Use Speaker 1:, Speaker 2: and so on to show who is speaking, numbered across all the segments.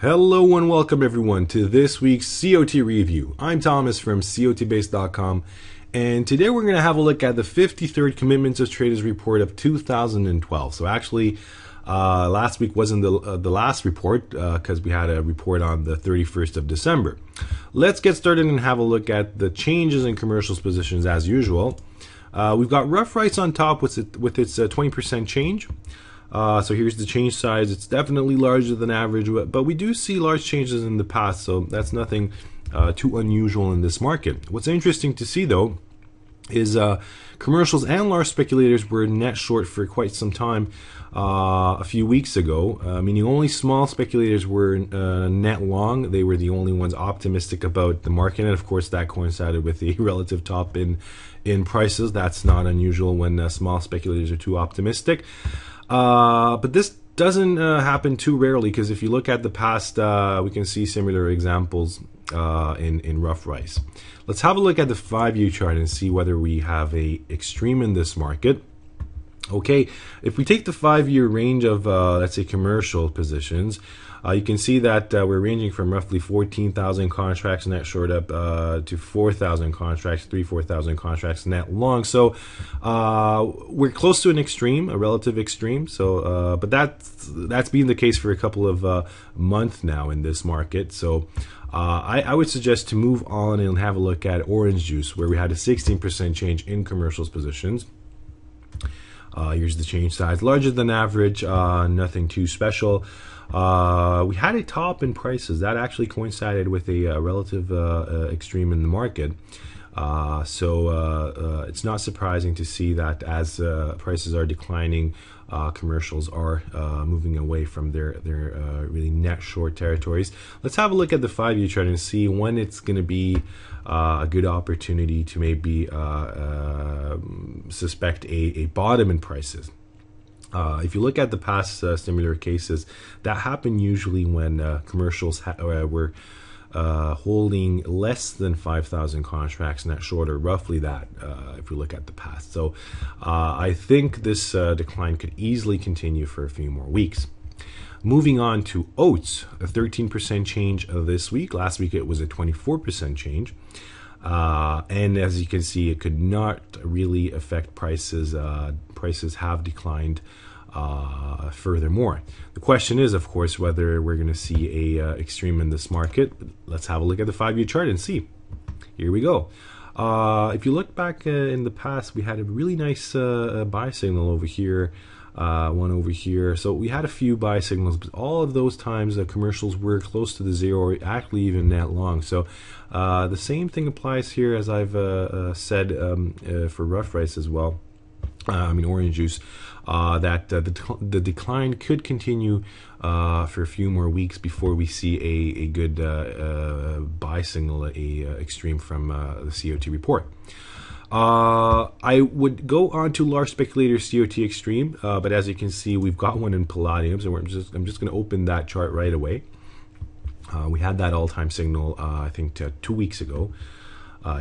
Speaker 1: Hello and welcome everyone to this week's COT review. I'm Thomas from COTbase.com, and today we're going to have a look at the 53rd Commitments of Traders report of 2012. So actually, last week wasn't the last report because we had a report on the 31st of December. Let's get started and have a look at the changes in commercials positions as usual. We've got rough rights on top with its 20% change. So here's the change size. It's definitely larger than average, but we do see large changes in the past, so that's nothing too unusual in this market. What's interesting to see, though, is commercials and large speculators were net short for quite some time a few weeks ago, meaning only small speculators were net long. They were the only ones optimistic about the market, and of course that coincided with the relative top in prices. That's not unusual when small speculators are too optimistic. But this doesn't happen too rarely, because if you look at the past, we can see similar examples in rough rights. Let's have a look at the 5-year chart and see whether we have a extreme in this market. Okay, if we take the 5-year range of, let's say, commercial positions, you can see that we're ranging from roughly 14,000 contracts net short up to 4,000 contracts, 4,000 contracts net long. So we're close to an extreme, a relative extreme. So, but that's been the case for a couple of months now in this market. So I would suggest to move on and have a look at orange juice, where we had a 16% change in commercials positions. Here's the change size, larger than average, nothing too special. We had a top in prices that actually coincided with a relative extreme in the market. So it's not surprising to see that as prices are declining, commercials are moving away from their really net short territories. Let's have a look at the 5-year chart and see when it's going to be a good opportunity to maybe suspect a bottom in prices. If you look at the past similar cases, that happened usually when commercials were holding less than 5,000 contracts net short, or roughly that, if we look at the past. So I think this decline could easily continue for a few more weeks. Moving on to oats, a 13% change this week. Last week it was a 24% change. And as you can see, it could not really affect prices. Prices have declined furthermore. The question is, of course, whether we're going to see a extreme in this market. Let's have a look at the 5-year chart and see. Here we go. If you look back in the past, we had a really nice buy signal over here. One over here. So we had a few buy signals, but all of those times the commercials were close to the zero, or actually even net long. So the same thing applies here, as I've said for rough rights as well. Orange juice, that the decline could continue for a few more weeks before we see a good buy signal, extreme from the COT report. I would go on to large speculator COT extreme, but as you can see, we've got one in palladium, so I'm just going to open that chart right away. We had that all-time signal, I think, 2 weeks ago.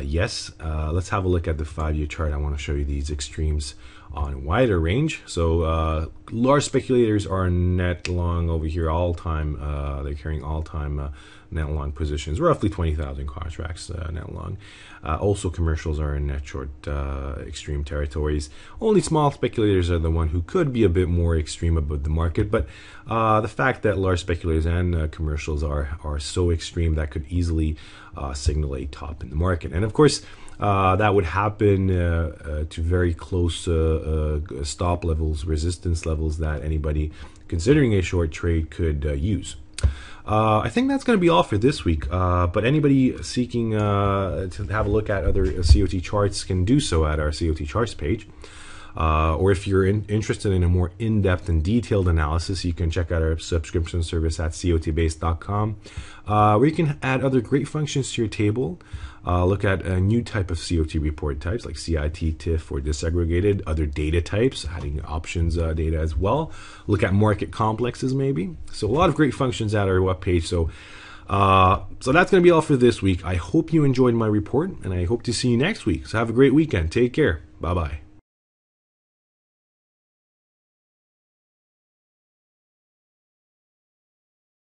Speaker 1: Yes, let's have a look at the 5-year chart. I want to show you these extremes on wider range. So large speculators are net long over here all-time. They're carrying all-time net long positions, roughly 20,000 contracts net long. Also, commercials are in net short extreme territories. Only small speculators are the one who could be a bit more extreme about the market, but the fact that large speculators and commercials are so extreme, that could easily signal a top in the market. And of course, that would happen to very close stop levels, resistance levels that anybody considering a short trade could use. I think that's going to be all for this week, but anybody seeking to have a look at other COT charts can do so at our COT charts page. Or if you're interested in a more in-depth and detailed analysis, you can check out our subscription service at COTbase.com, where you can add other great functions to your table. Look at a new type of COT report types like CIT, TIF, or disaggregated, other data types, adding options data as well. Look at market complexes maybe. So a lot of great functions at our webpage. So that's going to be all for this week. I hope you enjoyed my report, and I hope to see you next week. So have a great weekend. Take care. Bye-bye.